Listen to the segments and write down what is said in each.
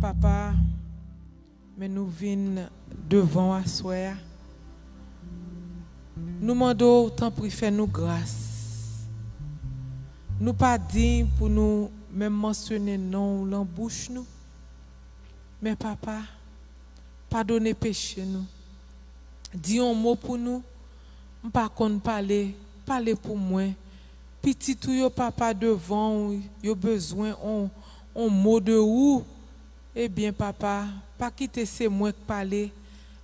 Papa, mais nous venons devant à soir. Nous demandons autant pour faire nous grâce. Nous pas dignes pour nous même mentionner non l'embouche nous. Mais papa, pardonnez péché nous. Dis un mot pour nous. Pas qu'on parler pour moi. Petit tout yo papa devant, yo besoin on mot de ou. Eh bien papa, pas quitter c'est moi qui parler,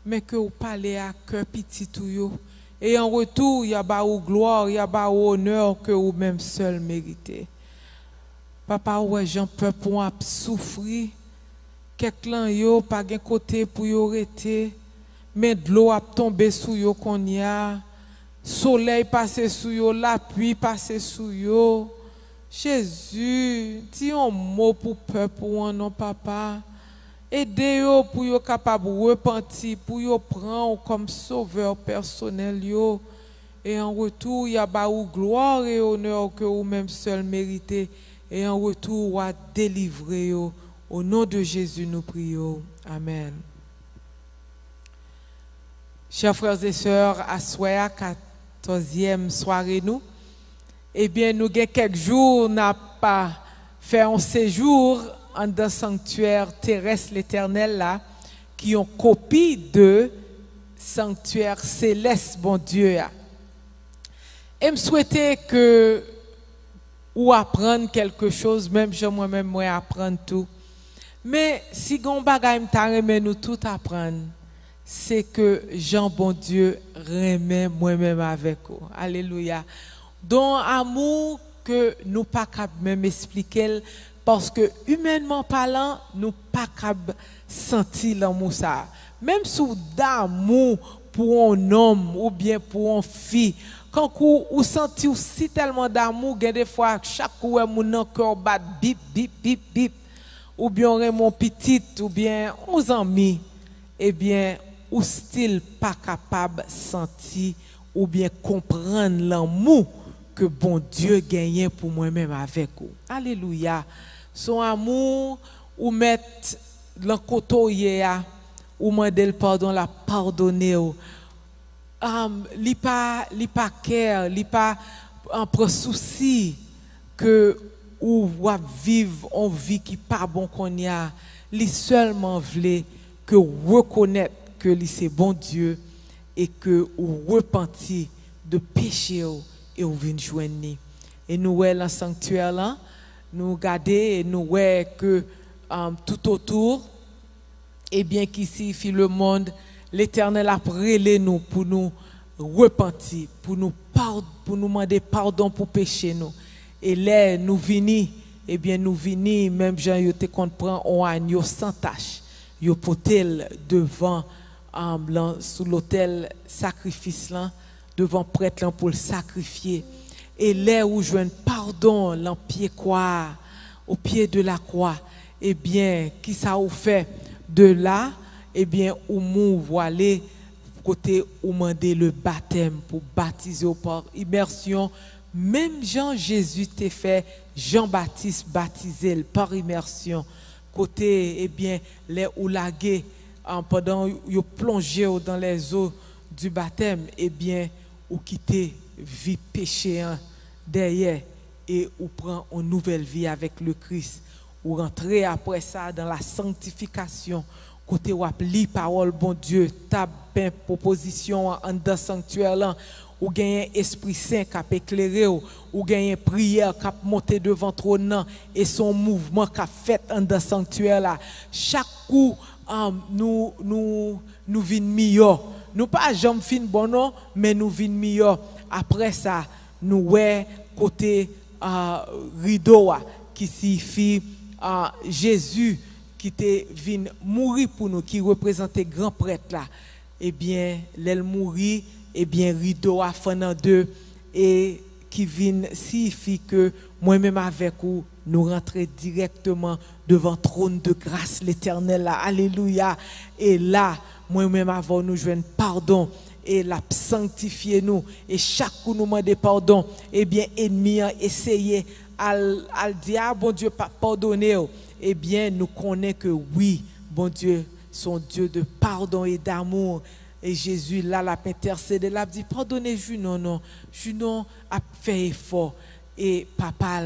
mais que vous parlez à cœur petit tout yo. Et en retour, il y a ba ou gloire, il y a ba ou honneur que vous même seul méritez. Papa, ouais, j'en peux pour souffrir. Quelqu'un yo pas gen côté pour yo rete, mais de l'eau a tombé sous yo qu'on y a. Soleil passé sous yo, la pluie passé sous yo. Jésus, dis un mot pour peuple ou non papa. Aidez-yo pour yo capable repentir, pour yo prendre comme sauveur personnel yo. Et en retour, il y a ba ou gloire et honneur que vous même seul méritez. Et en retour, ou a délivrer yo. Au nom de Jésus, nous prions. Amen. Chers frères et sœurs, à soir 14e soirée nous. Eh bien, nous avons quelques jours, n'a pas fait un séjour en dans sanctuaire terrestre l'Éternel là, qui ont copie de sanctuaire céleste, bon Dieu. Et me souhaiter que ou apprendre quelque chose, même je moi-même moi apprendre tout. Mais si gon bagay m'ta remet nous tout apprendre, c'est que Jean bon Dieu remet moi-même avec vous. Alléluia. Don amour que nous pas capable même expliquer parce que humainement parlant nous pas capable sentir l'amour ça. Même sous d'amour pour un homme ou bien pour une fille, quand vous sentez aussi tellement d'amour, des fois chaque fois mon cœur bat bip bip bip bip ou bien mon petit ou bien aux amis, eh bien ou style pas capable sentir ou bien comprendre l'amour que bon Dieu gagne pour moi-même avec vous. Alléluia. Son amour ou mettre dans côté ou demander le pardon, la pardonner. Li pas care, li pas en prend souci que ou vivre en vie qui pas bon qu'on y a. Li seulement voulait que reconnaître que li c'est bon Dieu et que ou repentir de péché et ou vinn joindre. Et nous ouais dans sanctuaire là, nous garder et nous ouais que tout autour et bien qu'ici le monde l'Éternel a prélé nous pour nous repentir, pour nous demander pardon pour péché nous. Et là nous vini, eh bien nous vini même Jean yo te comprend on agneau sans tache. Yo potel devant sous l'autel sacrifice là, devant prêtre là pour le sacrifier. Et là où je pardon l'empied quoi au pied de la croix, eh bien qui ça ou fait de là, eh bien ou mou voilé côté ou mandé le baptême pour baptiser par immersion. Même Jean Jésus t'a fait Jean-Baptiste baptisé par immersion. Côté eh bien les ou lagué pendant yo plongé dans les eaux du baptême, eh bien ou quitter vie péché derrière et ou prend une nouvelle vie avec le Christ ou rentrer après ça dans la sanctification côté ou li parole bon Dieu tab ben proposition en dans sanctuaire là ou gagner esprit saint qui a éclairé ou gagner prière qui a monté devant trône et son mouvement qui a fait en dans sanctuaire là chaque coup nous vinn meilleur nous pas jamais fin bon non mais nous vinn meilleur après ça nous ouais côté rideau qui signifie Jésus qui était venu mourir pour nous, qui représentait grand prêtre là, eh bien, l'elle mourit, eh bien, rideau a fait en deux, et qui vient signifie que moi-même avec vous, nous rentrons directement devant le trône de grâce l'Éternel là, alléluia, et là, moi-même avant nous joindre pardon, et la sanctifier nous, et chaque coup nous demander pardon, eh bien, ennemi a essayé al diable, bon Dieu, pas pardonner. eh bien, nous connaissons que oui, bon Dieu, son Dieu de pardon et d'amour. Et Jésus, là, l'a intercédé, l'a dit, pardonnez Junon, non. Junon a fait effort. Et papa,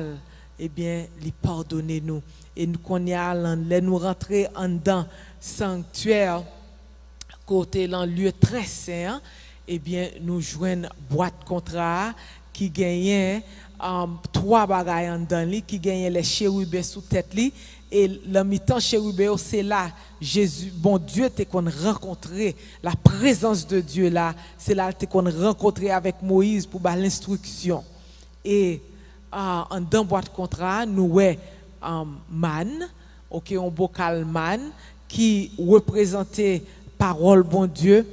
eh bien, lui pardonnez nous. Et nous connaissons, nous rentrer en dedans, sanctuaire, côté dans lieu très saint, eh bien, nous jouons boîte contrat qui gagnait 3 bagailles en dedans, qui gagnait les chérubins sous tête li. Et le mi-temps chérubin, c'est là, Jésus, bon Dieu, t'es qu'on rencontré, la présence de Dieu là, c'est là t'es qu'on rencontré avec Moïse pour l'instruction. Et en dans boîte contrat, nous ouais man, ok, un bocal man qui représentait parole bon Dieu,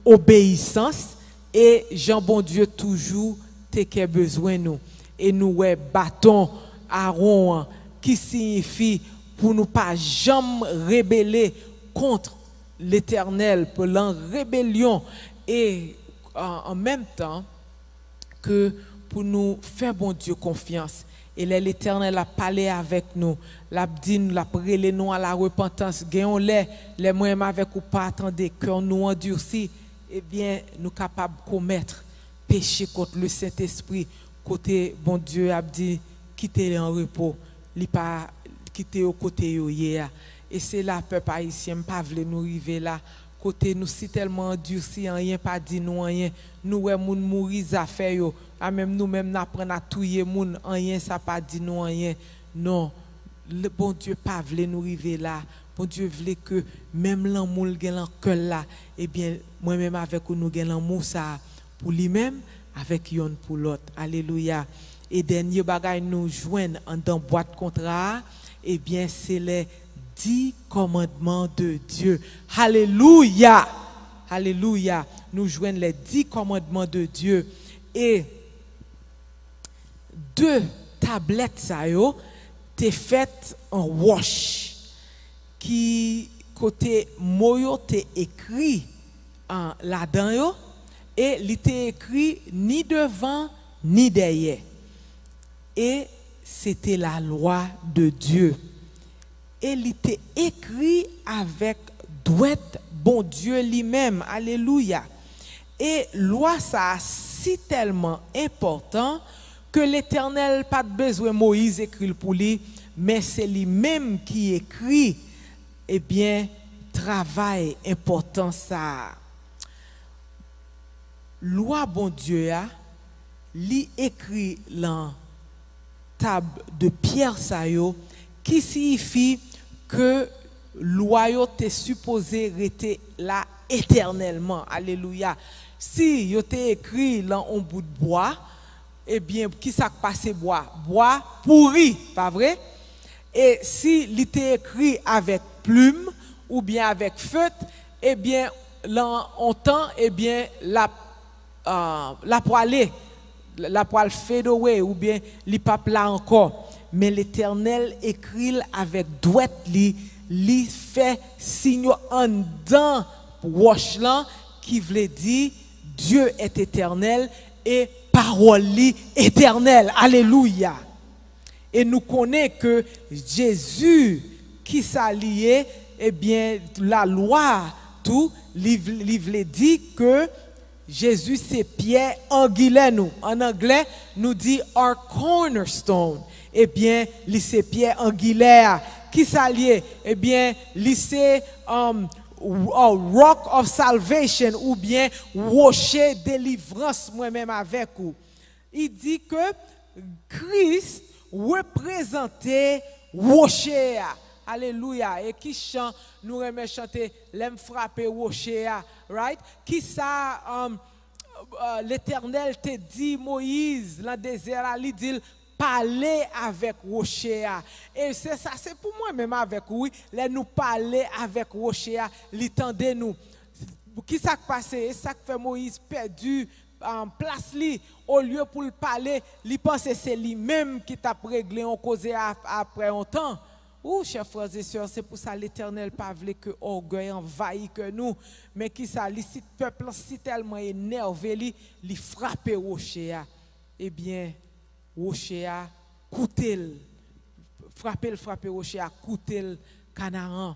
obéissance et Jean bon Dieu toujours t'es besoin nous. Et nous ouais bâton Aaron qui signifie pour nous pas jamais rebeller contre l'Éternel, pour l'en rébellion et en même temps que pour nous faire bon Dieu confiance. Et l'Éternel a parlé avec nous, l'a dit nous, l'a prélé nous à la repentance, gagnons les moyens avec ou pas attendez cœur nous endurci, eh bien nous capables de commettre péché contre le Saint-Esprit, côté bon Dieu a dit quitter en repos, li pas quitter au côté hier. Et c'est là peuple haïtien pas veut nous arriver là côté nous si tellement endurci rien pas dit nous rien nous ouais moun mourir affaire yo même nous même n'apprendre à touyer moun rien ça pas dit nous rien non le bon Dieu pas veut nous arriver là bon Dieu veut que même l'amour gen dans cœur là et bien moi même avec nous gen l'amour ça pour lui-même avec yon pour l'autre alléluia. Et dernier bagay nous joindre en dans boîte contrat eh bien c'est les 10 commandements de Dieu. Alléluia. Alléluia. Nous joignons les 10 commandements de Dieu. Et 2 tablettes, ça yo, t'es faites en wash. Qui, côté moyo, t'es écrit là-dedans yo. Et il t'est écrit ni devant, ni derrière. Et c'était la loi de Dieu. Et il était écrit avec douette bon Dieu lui-même. Alléluia. Et loi ça si tellement important que l'Éternel pas de besoin Moïse écrit pour lui, mais c'est lui-même qui écrit. Eh bien, travail important ça. Loi bon Dieu a li écrit dans table de pierre ça yo qui signifie que loyauté supposée rester là éternellement. Alléluia. Si yo t'ai écrit dans un bout de bois, eh bien, qui ça passe bois? Bois pourri, pas vrai? Et si il t'est écrit avec plume ou bien avec feutre, eh bien, là, on temps, eh bien, la poêle fade away ou bien li pas là encore. Mais l'Éternel écrit avec douette li fait signe en dedans wash là qui veut dire Dieu est éternel et parole li éternelle. Alléluia. Et nous connaissons que Jésus qui s'alliait, eh bien la loi tout li veut dire que Jésus c'est pierre angulaire nous. En anglais nous dit our cornerstone. Eh bien, lycée Pierre Angulaire, qui s'allie, eh bien, lycée Rock of Salvation, ou bien rocher délivrance, moi-même avec vous. Il dit que Christ représentait rocher. Alléluia. Et qui chante, nous remet chanter, l'aime frapper rocher, right? Qui ça, l'Éternel te dit, Moïse, dans le désert, il dit, parler avec rocher. Et c'est ça, c'est pour moi même avec oui, les nous parler avec rocher, l'étendez nous. Qui ça qui passe? Et ça qui fait Moïse perdu en place li au lieu pour le parler, il pense c'est lui-même qui t'a réglé on causé après un temps. Ou chers frères et sœurs, c'est pour ça l'Éternel pas voulu que orgueil envahit que nous, mais qui ça li si peuple si tellement énervé li frappe rocher. Eh bien rocher a coûté frapper le rocher, à coûter le canaran,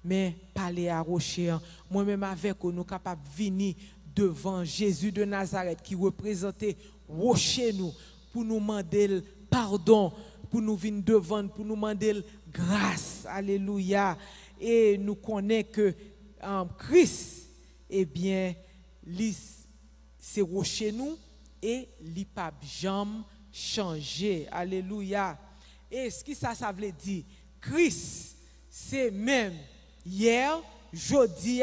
mais parler à rocher. Moi-même avec nous capables de venir devant Jésus de Nazareth qui représentait rocher nous pour nous demander pardon, pour nous venir devant, pour nous demander grâce. Alléluia. Et nous connaissons que Christ, eh bien, c'est rocher nous et il pas jamais changé. Alléluia. Et ce qui ça veut dire, Christ, c'est même hier, aujourd'hui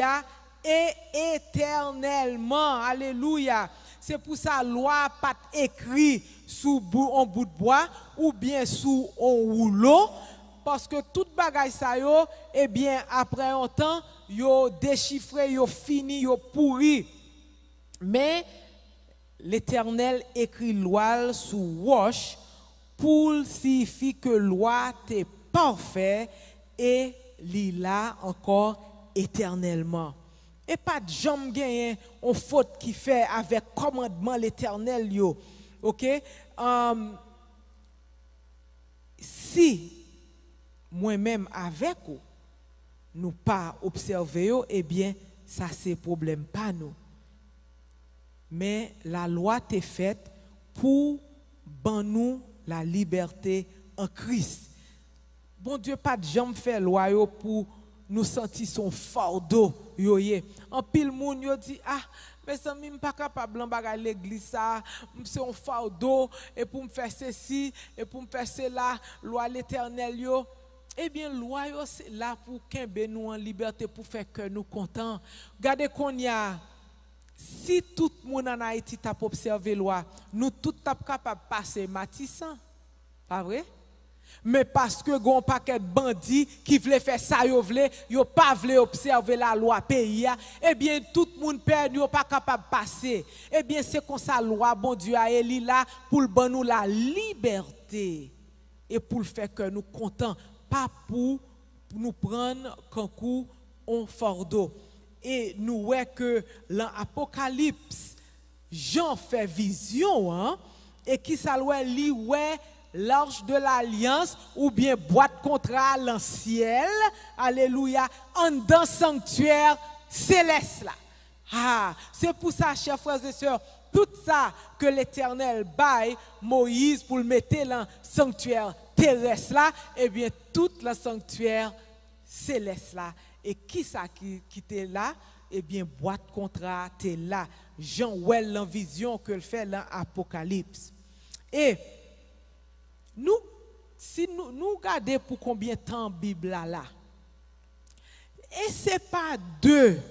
et éternellement. Alléluia. C'est pour ça la loi pas écrit sous un bout de bois ou bien sous un rouleau, parce que toute bagaille ça yo, eh bien après un temps, yo déchiffré, yo fini, yo pourri. Mais l'Éternel écrit loi sous roche pour signifier que loi est parfait et lila encore éternellement. Et pas de jambe gagné on faute qui fait avec commandement l'Éternel yo. OK? Si moi-même avec vous nous pas observer yo, eh bien ça c'est problème pas nous. Mais la loi est faite pour ban nous la liberté en Christ. Bon Dieu pas de jambe fait loi yo pour nous sentir son fardeau yo yé. En pile moun yo dit ah mais ça même pas capable en bagarre l'église ça c'est un fardeau et pour me faire ceci et pour me faire cela loi l'Éternel yo. Eh bien loi yo c'est là pour kembe nous en liberté pour faire que nous content. Regardez qu'on y a si tout le monde en Haïti t'a observé loi, nous tout t'a capable passer Matissan. Pas vrai? Mais parce que gon paquet de bandits qui veulent faire ça yo pas veulent observer la loi pays, eh bien tout le monde perdu yo pas capable passer. Eh bien c'est comme ça loi bon Dieu a éli là pour le ban nous la liberté et pour le faire que nous contents, pas pour nous prendre comme coup on fardeau. Et nous voyons que l'Apocalypse, Jean fait vision, hein, et qui s'alloue li ouais l'arche de l'alliance ou bien boîte contrat dans le ciel, alléluia, en dans sanctuaire céleste là. Ah, c'est pour ça, chers frères et sœurs, tout ça que l'Éternel baille Moïse pour le mettre dans le sanctuaire terrestre là, eh bien tout le sanctuaire céleste là. Et qui ça qui était là? Eh bien, boîte contrat était là. Jean Well, la vision que le fait dans l'Apocalypse. Et nous, si nous regardons pour combien de temps la Bible là, et ce n'est pas deux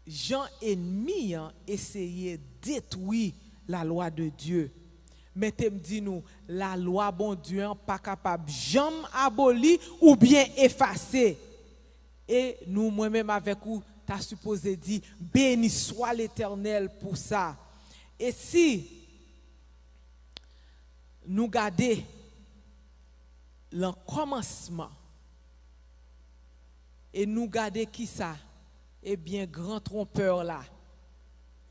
gens ennemis essayer de détruire la loi de Dieu. Mais tu me dis nous, la loi bon Dieu pas capable jamais abolir ou bien effacer. Et nous, moi-même avec vous, tu as supposé dire, béni soit l'Éternel pour ça. Et si nous gardons le commencement, et nous gardons qui ça? Eh bien, grand trompeur là,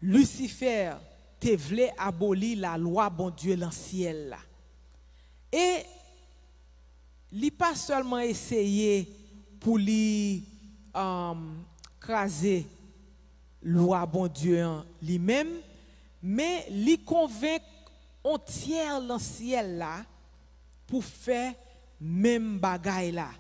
Lucifer, te voulait abolir la loi bon Dieu dans le ciel là. Et il pas seulement essayé pour lui craser loi bon Dieu lui-même, mais lui convainc on tiers dans le ciel là pour faire même bagaille là.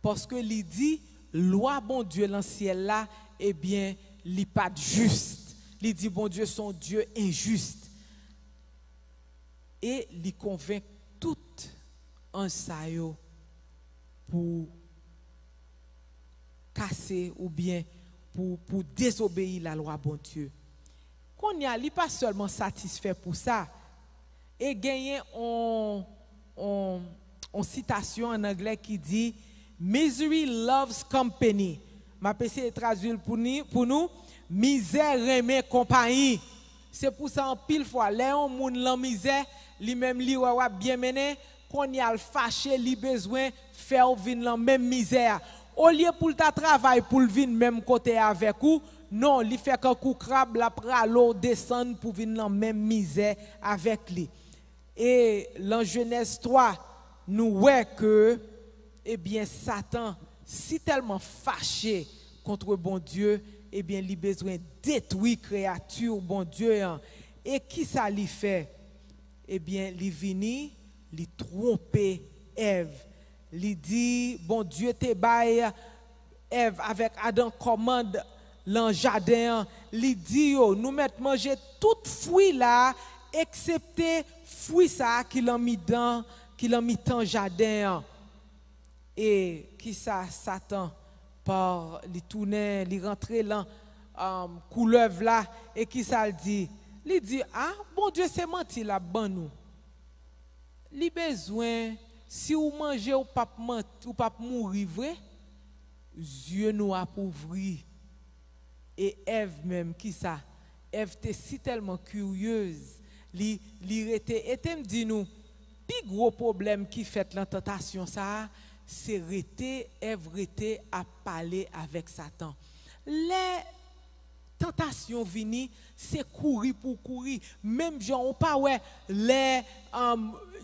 Parce que il dit loi bon Dieu dans le ciel là, eh bien, il pas juste. Il dit, bon Dieu, son Dieu injuste. Et il convainc tout un sayo pour casser ou bien pour désobéir la loi, bon Dieu. Qu'on y a, il n'est pas seulement satisfait pour ça. Et gagner en citation en anglais qui dit, misery loves company. Ma PC est traduit pour nous. Misère remet compagnie. C'est pour ça en pile fois, les gens moun la misère, li même li wa bien mené, qu'on y a le fâché, li besoin faire vinn la même misère. Au lieu pour ta travail pour vinn même côté avec vous, non, li fait qu'un coup crabe la pralo descendre pour vinn la même misère avec lui. Et dans Genèse 3, nous voyons que, eh bien, Satan, si tellement fâché contre bon Dieu, eh bien, il a besoin de détruire créature, bon Dieu. Et qui ça lui fait? Eh bien, il vient, il trompe Ève. Il dit, bon Dieu, te baille Ève avec Adam commande dans le jardin. Il dit, nous mettons manger toute fruit là, excepté fruit ça qu'il a mis dans le jardin. Et qui ça, Satan, par les tourner, les rentrer dans couleuvre là, et qui ça le dit? Il dit, ah, bon Dieu, c'est menti là, bon nous. Il besoin, si vous mangez ou pas mourir vrai, yeux nous appauvris. Et Ève même, qui ça? Ève était si tellement curieuse. Li me dit nous, plus gros problème qui fait la tentation ça, c'est Ève à parler avec Satan. Les tentations viennent, c'est courir pour courir. Même gens ou pas ouais les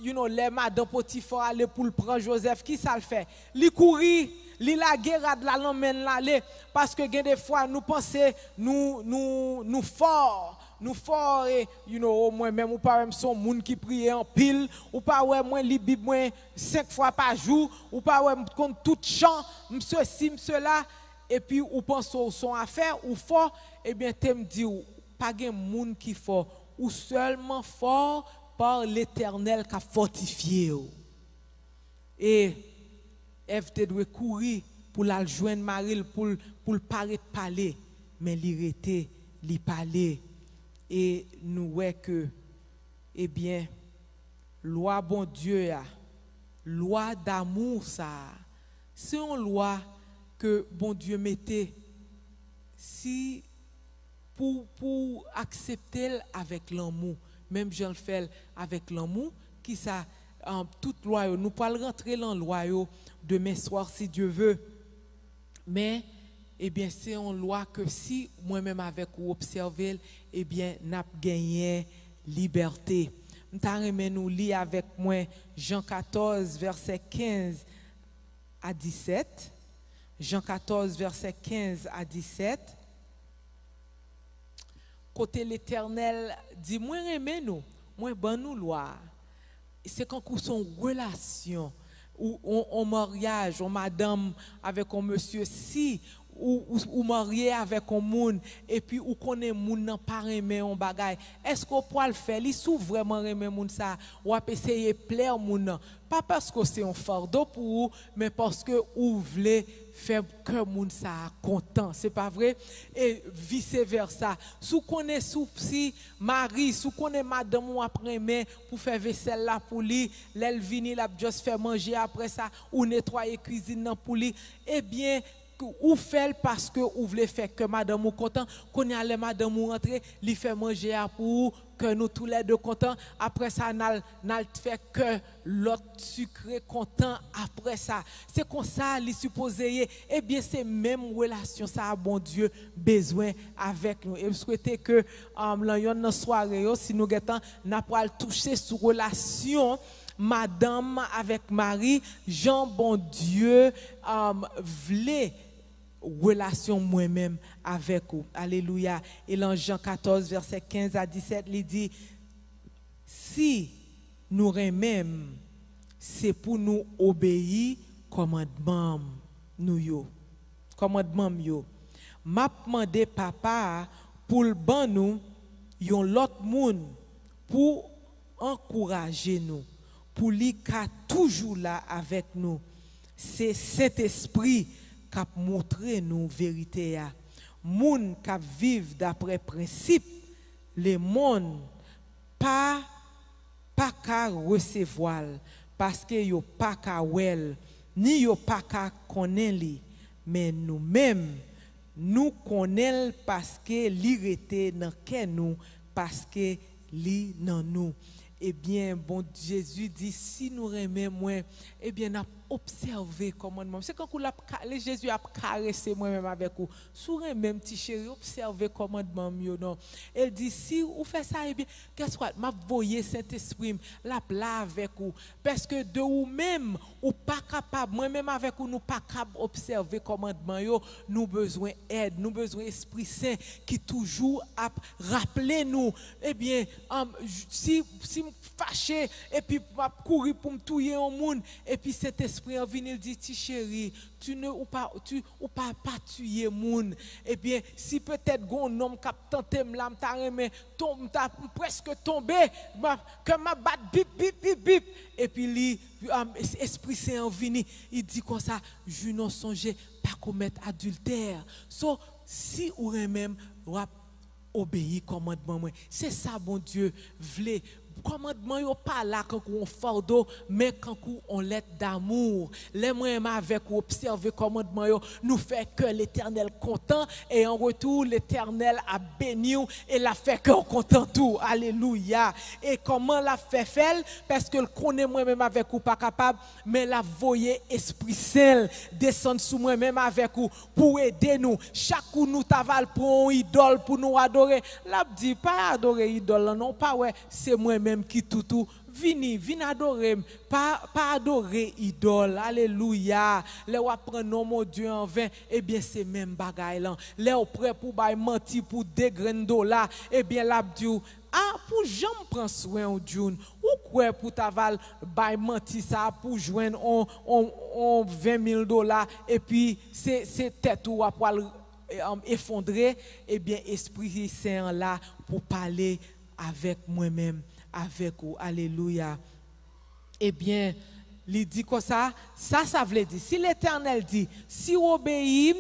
les madame Potiphar aller pour le prendre Joseph, qui ça le fait? Li courir, li la guerre de la l'emmène l'aller parce que des fois nous pensons nous forts. Nous forts et au moins même ou pas même son monde qui prie en pile ou pas ouais moi li Bible moins 5 fois par jour ou pas ouais contre tout chant monsieur ci monsieur là et puis ou pense au son affaire ou fort et bien t'aime dit pas gen monde qui fort ou seulement fort par l'Éternel qui a fortifié. Et Ève te doit courir pour la joindre Marie pour paraître parler mais il était li parler. Et nous voyons que, eh bien, loi bon Dieu, loi d'amour, ça, c'est une loi que bon Dieu mettait si pour accepter avec l'amour, même je le fais avec l'amour, qui ça, toute loi, nous pouvons rentrer dans la loi demain soir si Dieu veut, mais eh bien, c'est une loi que si moi-même avec vous observer, eh bien, n'a gagné liberté. Nous lire avec moi Jean 14, verset 15 à 17. Jean 14, verset 15 à 17. Côté l'Éternel dit, moi aimez nous, moi bon nous loi. C'est quand nous sommes en relation, ou en mariage, en madame avec un monsieur, si ou marié avec un monde et puis ou connaît monde nan pas aimer un bagay, est-ce qu'on peut le faire? Li sou vraiment aimer monde ça ou a essayer plaire monde, pas parce que c'est un fardeau pour vous mais parce que vous voulez faire que monde ça content, c'est pas vrai? Et vice versa, sou connaît si mari, sou connaît madame ou après mais pour faire vaisselle là pour lui, l'elle vini la juste faire manger après ça ou nettoyer cuisine pour lui, eh bien ou fait parce que vous voulez faire que madame ou content, qu'on y a madame ou rentrer, lui fait manger pour que nous tous les deux contents, après ça n'al fait que l'autre sucré content après ça. C'est comme ça les supposé eh bien c'est même relation ça bon Dieu besoin avec nous. Et je souhaite que dans soirée si nous gagnons n'a pas toucher sur relation madame avec Marie, Jean bon Dieu voulait relation moi-même avec vous. Alléluia. Et dans Jean 14, verset 15 à 17, il dit, si nous aimons, c'est pour nous obéir commandement nous yo. Commandement yo. M'a demandé papa pour le ban nous yon l'autre monde pour encourager nous, pour lui qui toujours là avec nous. C'est cet esprit qui a montré nous vérité. Moun qui vivent d'après principe, le monde pas qu'à recevoir parce que yo pas qu'à wel, ni yo pas qu'à connaître, mais nous-mêmes nous connaissons parce que li rete dans nous, parce que li dans nous. Eh bien, bon Jésus dit, si nous aimons moins, eh bien, n'a observer commandement. C'est quand Jésus a caressé moi-même avec vous. Sourire même petit chéri, observer commandement mieux non. Elle dit si vous faites ça, eh bien, qu'est-ce que m'a voyé Saint-Esprit là avec vous parce que de vous-même ou pas capable moi-même avec vous nous pas capable observer commandement yo, nous besoin aide, nous besoin Esprit Saint qui toujours a rappeler nous eh bien si fâché et puis courir pour me tuer au monde et puis cet esprit en vient il dit ti chéri tu ne ou pas tuer monde et bien si peut-être gon homme qui tenté là t'a presque tombé que m'a bat bip bip bip bip et puis lui esprit saint en vient il dit comme ça je n'en songeais pas commettre adultère so si ou même obéir commandement moi c'est ça bon Dieu voulait commandement yo pas là quand on fardeau mais quand on lettre d'amour les moi avec observer commandement yo nous fait que l'Éternel content et en retour l'Éternel a béni et l'a fait que content tout alléluia et comment l'a fait parce que le connaît moi même avec ou pas capable mais la voyer esprit saint descendre sous moi même avec vous pour aider nous chaque coup nous t'aval pour une idole pour nous adorer l'a dit pas adorer idole non pas ouais c'est moi même qui tout vini adorer pas adorer idole alléluia les ou prendre mon Dieu en vain et bien c'est même bagaille là les prêt pour bail mentir pour des grains $, et bien l'a dit pour jamais prendre soin au Dieu ou quoi pour taval bail mentir ça pour joindre on $20,000 et puis c'est tête ou pour effondrer et bien esprit saint là pour parler avec moi-même avec vous alléluia eh bien il dit comme ça veut dire si l'Éternel dit si vous obéissez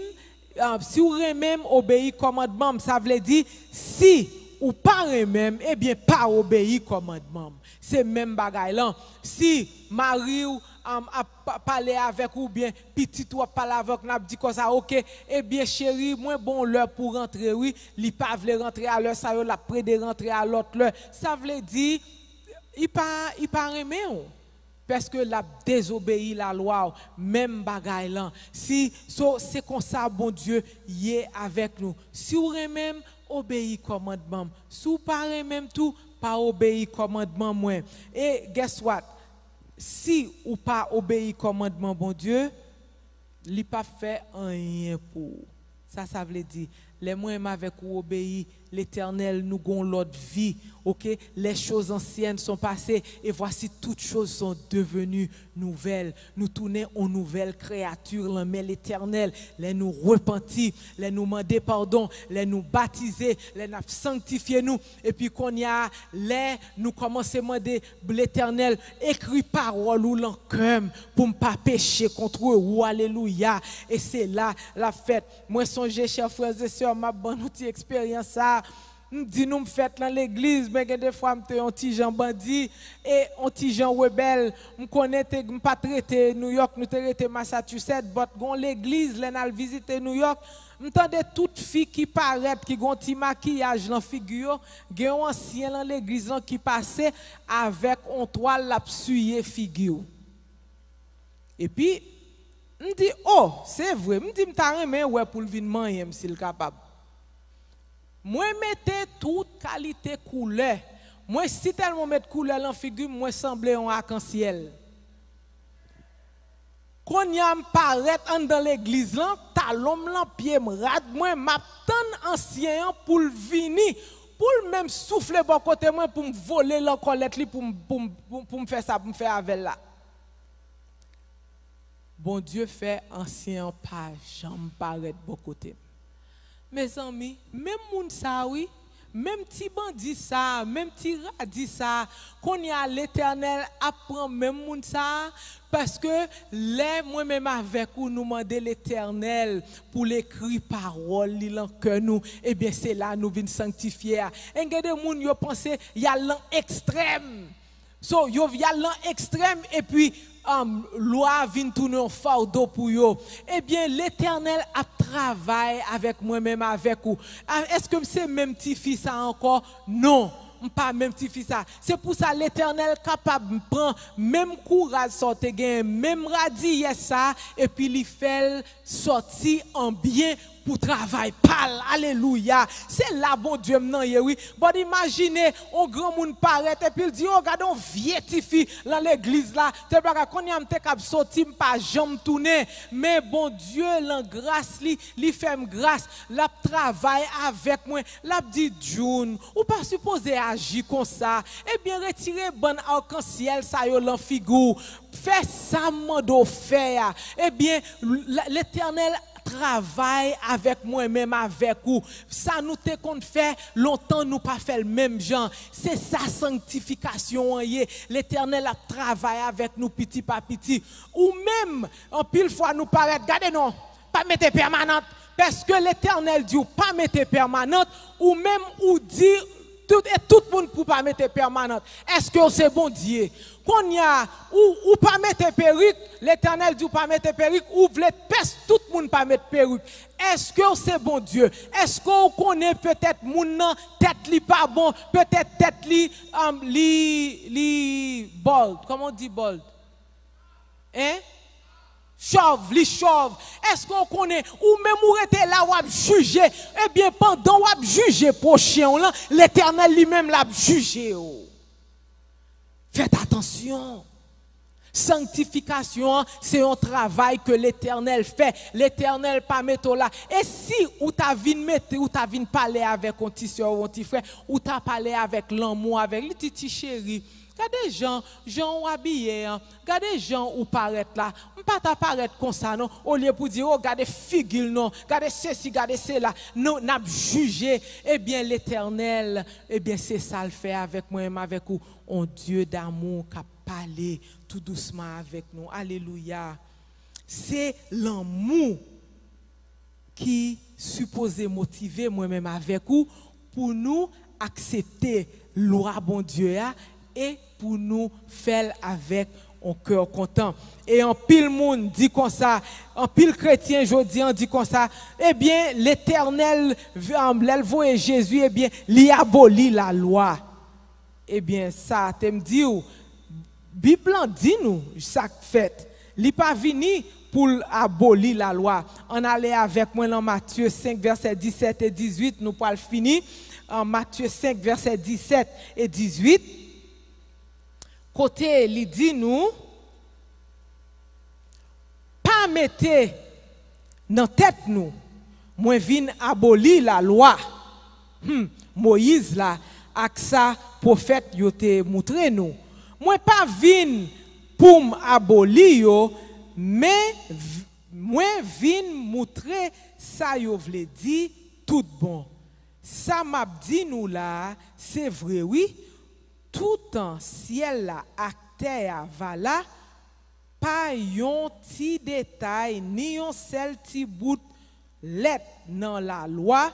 si vous même obéissez commandement ça veut dire si ou pas même eh bien pas obéir commandement c'est même bagaille là si Marie a parlé avec ou bien petit ou parler avec n'a dit comme ça OK eh bien chérie moi bon l'heure pour rentrer oui il pas veut rentrer à l'heure ça yo la près de rentrer à l'autre l'heure ça veut dire il pas aimer parce que la désobéi la loi même bagaille là si c'est comme ça bon Dieu y est avec nous si ou même obéir commandement si ou pas même tout pas obéir commandement moi et guess what si ou pas obéir commandement bon Dieu il pas fait rien pour ça veut dire les moyens avec ou obéir l'Éternel nous gon l'autre vie OK les choses anciennes sont passées et voici toutes choses sont devenues nouvelles nous tourner en nouvelle créature mais l'Éternel les nous repentir les nous demander pardon les nous baptiser les nous sanctifier nous et puis qu'on y a les nous commencer demander l'Éternel écrit parole ou l'encœur pour ne pas pécher contre eux alléluia et c'est là la fête moi songer chers frères et sœurs ma bonne outil expérience ça dit nous fait dans l'église mais des fois m'te un petit Jean bandit et un petit Jean rebelle me connaît pas traité New York nous traité Massachusetts but gon l'église l'en visiter New York m'tendait toute fille qui paraît qui gon petit maquillage dans figure gen ancien dans l'église qui passait avec on toile la suyer figure et puis me dit oh c'est vrai me dit m'ta remen ouais pour le venir manger s'il capable moi mettez toute qualité couleur moi si tellement mettre couleur dans figure moi semblait un arc-en-ciel quand y a paraît dans l'église là talon là pied rad moi m'attend ancien pour venir pour même souffler bon côté moi pour me voler la colette pour me faire ça pour me faire avec là bon Dieu fait ancien pas jamais paraître bon côté mes amis, même moun ça oui, même petit bandit ça, même petit radis ça, qu'on y a l'Éternel apprend même moun ça parce que les moi-même avec ou nous demander l'Éternel pour l'écrit parole li que nous et bien c'est là nous vinn sanctifier. Et des moun yo penser y a l'an extrême. So yo y a l'an extrême et puis loi vient tourner en fardeau pour yo. Eh bien, l'Éternel a travaillé avec moi-même, avec vous. Est-ce que c'est même petit fils ça encore? Non. pas même petit fils ça. C'est pour ça l'Éternel capable prendre même courage sortir gain, même radis ça et puis il fait sortir en bien pour travail pâle. Alléluia. C'est là bon Dieu maintenant oui. Bon imaginez un grand monde paraît et puis il dit oh regarde on vieux petit fille dans l'église là, te pas qu'on y a m'te cap sortir pas jambe tourner mais bon Dieu l'en grâce li fait grâce, l'a travail avec moi, l'a dit June ou pas supposé agir comme ça. Eh bien retirer bon arc-en-ciel ça yo l'en figure. Fais ça mando faire. Eh bien l'Éternel travaille avec moi-même avec vous. Ça nous te qu'on fait longtemps nous pas fait le même genre. C'est ça sanctification l'Éternel a travaillé avec nous petit par petit. Ou même en pile fois nous paraît regardez non, pas mettre permanente parce que l'Éternel dit ou pas mettre permanente ou même ou dit tout le monde pour pas mettre permanente. Est-ce que c'est bon Dieu? Qu'on y a ou pas mettre perruque, l'Éternel dit ou pas mettre perruque ou voulez tout le monde pas mettre perruque. Est-ce que c'est bon Dieu? Est-ce qu'on connaît peut-être moun nan tête li pas bon, peut-être tête li bold. Comment on dit bold? Hein? Chauve, li chauve. Est-ce qu'on connaît ou même ou était là ou a jugé? Eh bien pendant ou a jugé prochain là, l'Éternel lui-même l'a jugé. Faites attention. Sanctification, c'est un travail que l'Éternel fait. L'Éternel pas mettre là. Et si ou t'as vinn mettre ou t'as vinn parler avec un petit soeur ou un petit frère, ou t'as parlé avec l'amour avec le petit chéri. Regardez gens ou habillés, regardez gens ou paraître là. On pas t'apparaître comme ça non, au lieu pour dire oh regardez figure non, regardez ceci, regardez cela. Non, n'a jugé. Eh bien l'Éternel, eh bien c'est ça le fait avec moi-même avec vous. Un Dieu d'amour qui a parlé tout doucement avec nous. Alléluia. C'est l'amour qui supposé motiver moi-même avec vous pour nous accepter loi bon Dieu et pour nous faire avec un cœur content. Et en pile monde dit comme ça, en pile chrétien aujourd'hui on dit comme ça, eh bien l'Éternel voit Jésus, eh bien il abolit la loi. Eh bien ça te me dit Bible dit nous ça fait. Il pas venu pour abolir la loi. On allait avec moi dans Matthieu 5 verset 17 et 18, nous pas le finir en Matthieu 5 verset 17 et 18. Côté il dit nous pas mettre dans tête nous moi vinn abolir la loi. Moïse là avec ça prophète yo te montré nous. Moi pas vinn pour m'abolir yo mais moi vinn montrer ça yo vle dit tout bon. Ça m'a dit nous là, c'est vrai oui. Tout en ciel là, à terre va là, pas yon ti détail ni yon seul ti bout lettre dans la loi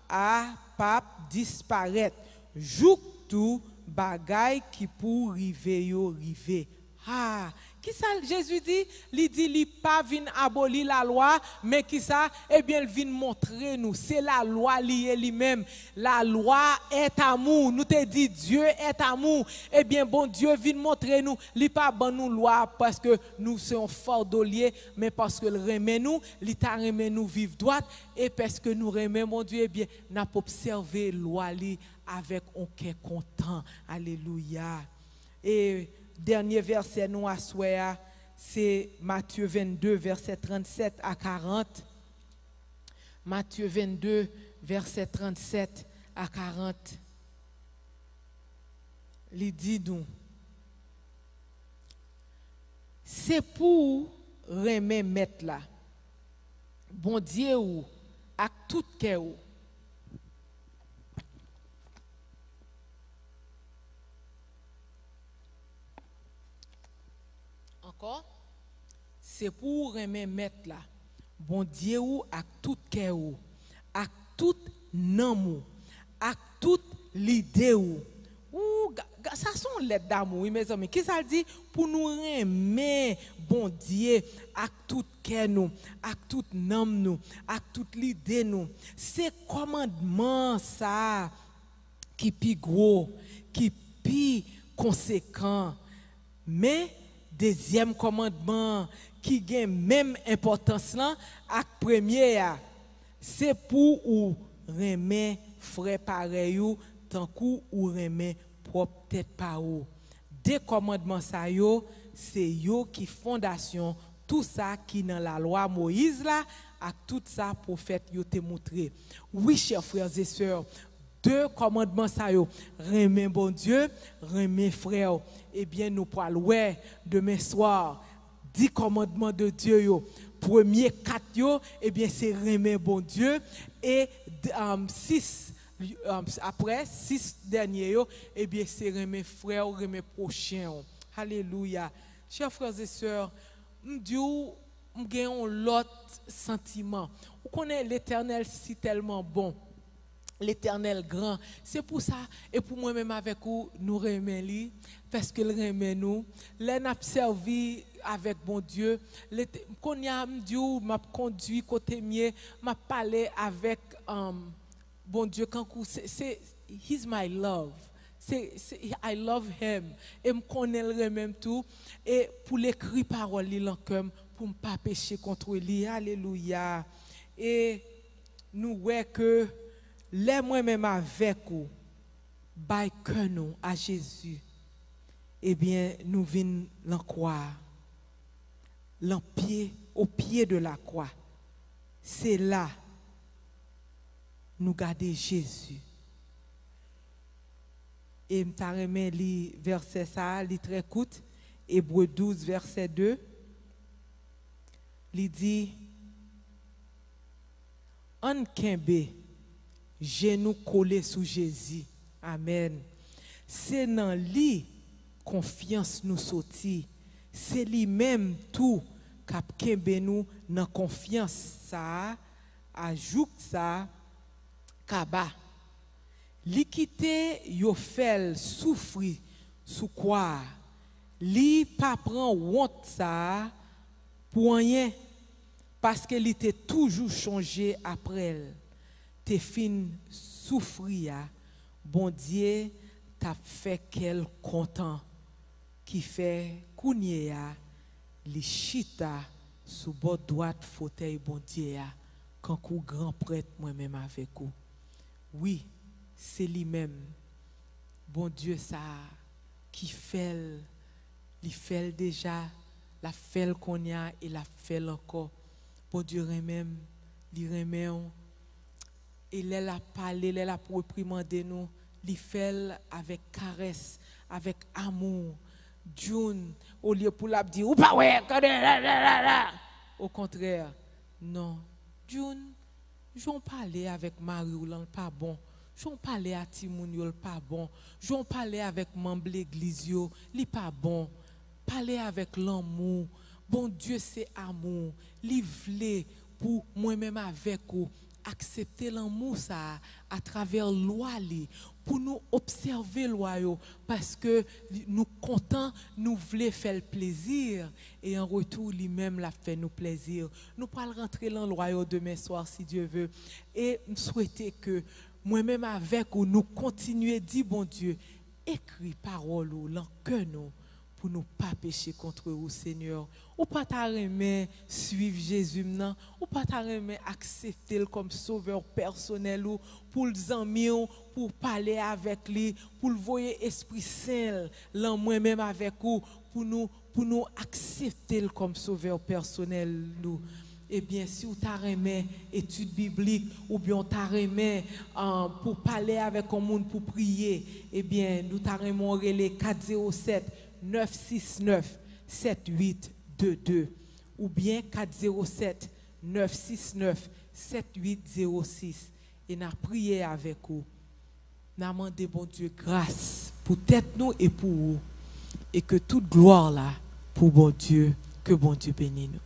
à pas disparaître. Jouk tout bagay qui pour river yo river. Ah, qui ça Jésus dit? Il dit il pas vinn abolir la loi, mais qui ça? Eh bien il vient montrer nous, c'est la loi liée lui-même. La loi est amour. Nous te dit Dieu est amour. Eh bien bon Dieu vient montrer nous, il pas ban nous loi parce que nous sommes forts d'olier, mais parce que il remet nous, il t'a remet nous vivre droite et parce que nous remet mon Dieu eh bien n'a pas observé loi li avec un cœur content. Alléluia. Et dernier verset nous à souhait, c'est Matthieu 22, verset 37 à 40. Matthieu 22, verset 37 à 40. Il dit nous, c'est pour remettre mettre là, bon Dieu ou, à tout cœur. Encore, c'est pour remettre là, bon Dieu ou à tout cœur, à tout nom, à toute l'idée ou. Ça sont lettres d'amour, oui, mes amis. Qui ça dit? Pour nous remettre, bon Dieu, à tout cœur nous, à tout nom nous, à toute l'idée nous. C'est commandement ça qui plus gros, qui plus conséquent. Mais deuxième commandement qui a même importance là avec premier, c'est pour ou remet frère pareil ou tant coup ou remet propre tête par ou. Deux commandements ça yo, c'est yo qui fondation tout ça qui dans la loi Moïse là, à tout ça prophète yo te montré. Oui, chers frères et sœurs, deux commandements ça yo, remet bon Dieu, remet frère. Eh bien nous pourrons ouais demain soir 10 commandements de Dieu yo. Premier 4 yo, eh bien c'est remet bon Dieu et 6 après 6 derniers yo, eh bien c'est remet frère, remet prochain. Alléluia. Chers frères et sœurs, Dieu m'gagne l'autre sentiment. Vous connaissez l'Éternel si tellement bon. L'Éternel grand. C'est pour ça et pour moi-même avec vous nous remet lui parce que le remet nous. Les n'a servi avec bon Dieu. Quand y a Dieu m'a conduit côté mieux, m'a parlé avec bon Dieu quand c'est he's my love. I love him. Et me connaît le même tout et pour l'écrit parole li l'encœur pour ne pas pécher contre lui. Alléluia. Et nous voyons que les moi-même avec vous, by que nous à Jésus, eh bien, nous venons l'en croire, au pied de la croix. C'est là, nous garder Jésus. Et je remet le verset ça, il très court, Hébreux 12, verset 2. Il dit, en kembe, genou collé sous Jésus. Amen. C'est dans lui confiance nous sorti. C'est lui-même tout cap kembe nous dans confiance ça ajoute ça kaba. Li quitter yo fait souffrir sous quoi? Li pas prend honte ça pour rien parce que li était toujours changé après elle. Te fin souffrir, bon Dieu t'a fait quel content qui fait kounye li chita sous bord droite fauteuil bon Dieu quand kou grand prêtre moi-même avec vous. Oui, c'est lui-même. Bon Dieu ça qui fait il fait déjà la fait qu'on y a et la fait encore. Bon Dieu même il remet et elle a parlé, elle a réprimandé nous, il fait avec caresse, avec amour. June, au lieu pour la dire, ou pas ouais, au contraire, non. June, j'en parlais avec Marie, pas bon. J'en parlais à Timoun, pas bon. J'en parlais avec membre l'église, li pas bon. Parler avec l'amour. Bon Dieu, c'est amour. Li vle pour moi-même avec vous. Accepter l'amour ça à travers loi li pour nous observer loi parce que nous contents nous voulons faire le plaisir et en retour lui-même l'a fait nous plaisir. Nous pas rentrer dans loi demain soir si Dieu veut et souhaiter que moi-même avec vous nous continuer dire bon Dieu écrit parole ou dans cœur nous pour nous pas pécher contre vous Seigneur. Ou pas t'arrêter suivre Jésus maintenant, ou pas t'arrêter accepter comme sauveur personnel ou pour les amis pour parler avec lui, pour le voyer Esprit Saint là moi-même avec vous pour nous accepter comme sauveur personnel nous. Eh bien, si vous t'arrêtez étude biblique ou bien t'arrêtez pour parler avec un monde pour prier, eh bien, nous t'arrêtons les 407 969 7822 ou bien 407 969 7806 et n'a prié avec vous. N'a demandé bon Dieu grâce pour tête nous et pour vous et que toute gloire là pour bon Dieu, que bon Dieu bénisse nous.